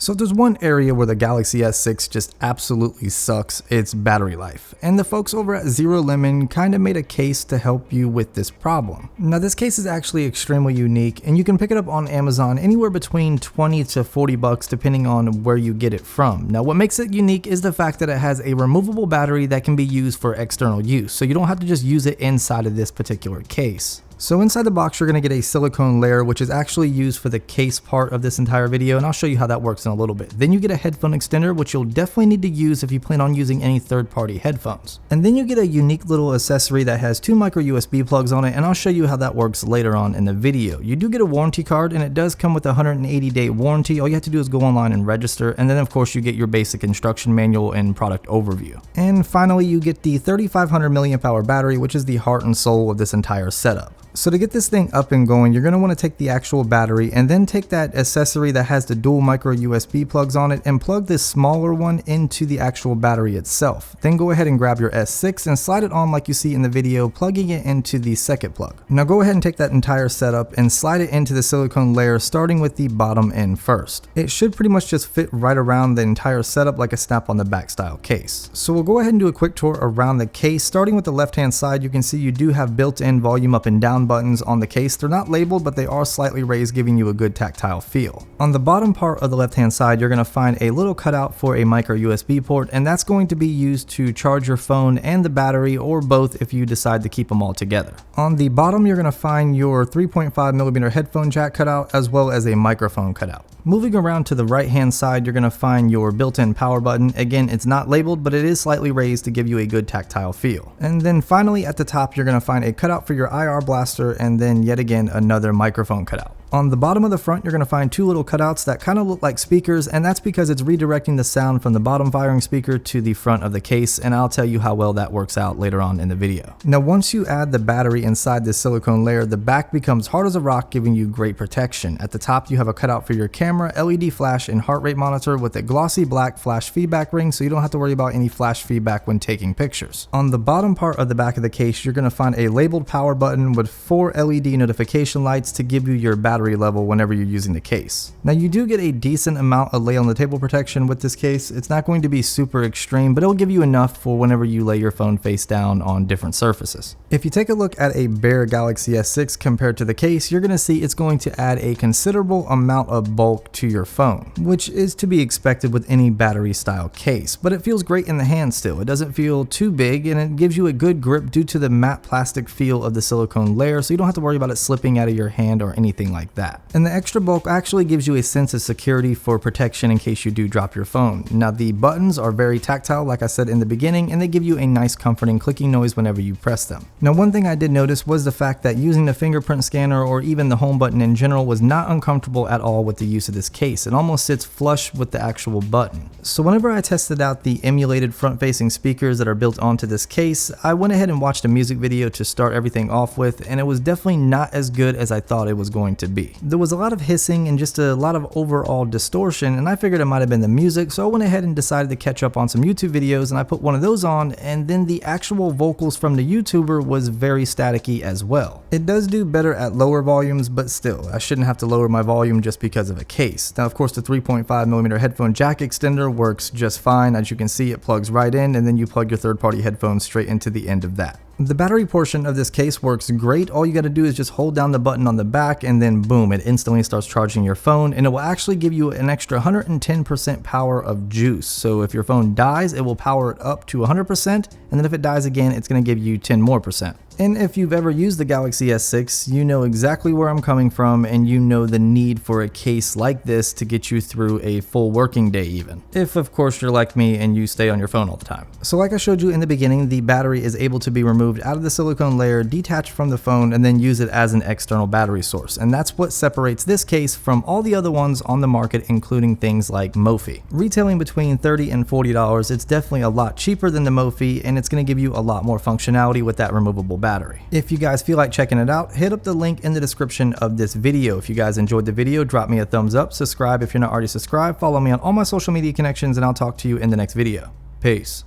So if there's one area where the Galaxy S6 just absolutely sucks, it's battery life. And the folks over at ZeroLemon kind of made a case to help you with this problem. Now this case is actually extremely unique, and you can pick it up on Amazon anywhere between 20 to 40 bucks depending on where you get it from. Now what makes it unique is the fact that it has a removable battery that can be used for external use, so you don't have to just use it inside of this particular case. So inside the box you're going to get a silicone layer, which is actually used for the case part of this entire video, and I'll show you how that works in a little bit. Then you get a headphone extender, which you'll definitely need to use if you plan on using any third-party headphones. And then you get a unique little accessory that has two micro USB plugs on it, and I'll show you how that works later on in the video. You do get a warranty card, and it does come with a 180-day warranty. All you have to do is go online and register, and then of course you get your basic instruction manual and product overview. And finally you get the 3500 mAh battery, which is the heart and soul of this entire setup. So to get this thing up and going, you're going to want to take the actual battery and then take that accessory that has the dual micro USB plugs on it and plug this smaller one into the actual battery itself. Then go ahead and grab your S6 and slide it on like you see in the video, plugging it into the second plug. Now go ahead and take that entire setup and slide it into the silicone layer, starting with the bottom end first. It should pretty much just fit right around the entire setup like a snap on the back style case. So we'll go ahead and do a quick tour around the case. Starting with the left hand side, you can see you do have built-in volume up and down buttons on the case. They're not labeled, but they are slightly raised, giving you a good tactile feel. On the bottom part of the left hand side, you're going to find a little cutout for a micro USB port, and that's going to be used to charge your phone and the battery, or both if you decide to keep them all together. On the bottom, you're going to find your 3.5mm headphone jack cutout, as well as a microphone cutout. Moving around to the right hand side, you're going to find your built-in power button. Again, it's not labeled, but it is slightly raised to give you a good tactile feel. And then finally at the top, you're going to find a cutout for your IR blaster, and then yet again another microphone cutout. On the bottom of the front, you're going to find two little cutouts that kind of look like speakers, and that's because it's redirecting the sound from the bottom firing speaker to the front of the case, and I'll tell you how well that works out later on in the video. Now once you add the battery inside this silicone layer, the back becomes hard as a rock, giving you great protection. At the top you have a cutout for your camera, LED flash, and heart rate monitor with a glossy black flash feedback ring, so you don't have to worry about any flash feedback when taking pictures. On the bottom part of the back of the case, you're going to find a labeled power button with 4 LED notification lights to give you your battery level whenever you're using the case. Now you do get a decent amount of lay on the table protection with this case. It's not going to be super extreme, but it'll give you enough for whenever you lay your phone face down on different surfaces. If you take a look at a bare Galaxy S6 compared to the case, you're going to see it's going to add a considerable amount of bulk to your phone, which is to be expected with any battery style case, but it feels great in the hand still. It doesn't feel too big, and it gives you a good grip due to the matte plastic feel of the silicone layer, so you don't have to worry about it slipping out of your hand or anything like that. And the extra bulk actually gives you a sense of security for protection in case you do drop your phone. Now the buttons are very tactile, like I said in the beginning, and they give you a nice comforting clicking noise whenever you press them. Now one thing I did notice was the fact that using the fingerprint scanner or even the home button in general was not uncomfortable at all with the use of this case. It almost sits flush with the actual button. So whenever I tested out the emulated front-facing speakers that are built onto this case, I went ahead and watched a music video to start everything off with, and it was definitely not as good as I thought it was going to be. There was a lot of hissing and just a lot of overall distortion, and I figured it might have been the music, so I went ahead and decided to catch up on some YouTube videos, and I put one of those on, and then the actual vocals from the YouTuber was very staticky as well. It does do better at lower volumes, but still, I shouldn't have to lower my volume just because of a case. Now of course the 3.5mm headphone jack extender works just fine. As you can see, it plugs right in, and then you plug your third-party headphones straight into the end of that. The battery portion of this case works great. All you got to do is just hold down the button on the back, and then boom, it instantly starts charging your phone, and it will actually give you an extra 110% power of juice. So if your phone dies, it will power it up to 100%, and then if it dies again, it's going to give you 10 more percent. And if you've ever used the Galaxy S6, you know exactly where I'm coming from, and you know the need for a case like this to get you through a full working day even. If of course you're like me and you stay on your phone all the time. So like I showed you in the beginning, the battery is able to be removed out of the silicone layer, detached from the phone, and then use it as an external battery source. And that's what separates this case from all the other ones on the market, including things like Mophie. Retailing between $30 and $40, it's definitely a lot cheaper than the Mophie, and it's going to give you a lot more functionality with that removable battery. If you guys feel like checking it out, hit up the link in the description of this video. If you guys enjoyed the video, drop me a thumbs up, subscribe if you're not already subscribed, follow me on all my social media connections, and I'll talk to you in the next video. Peace.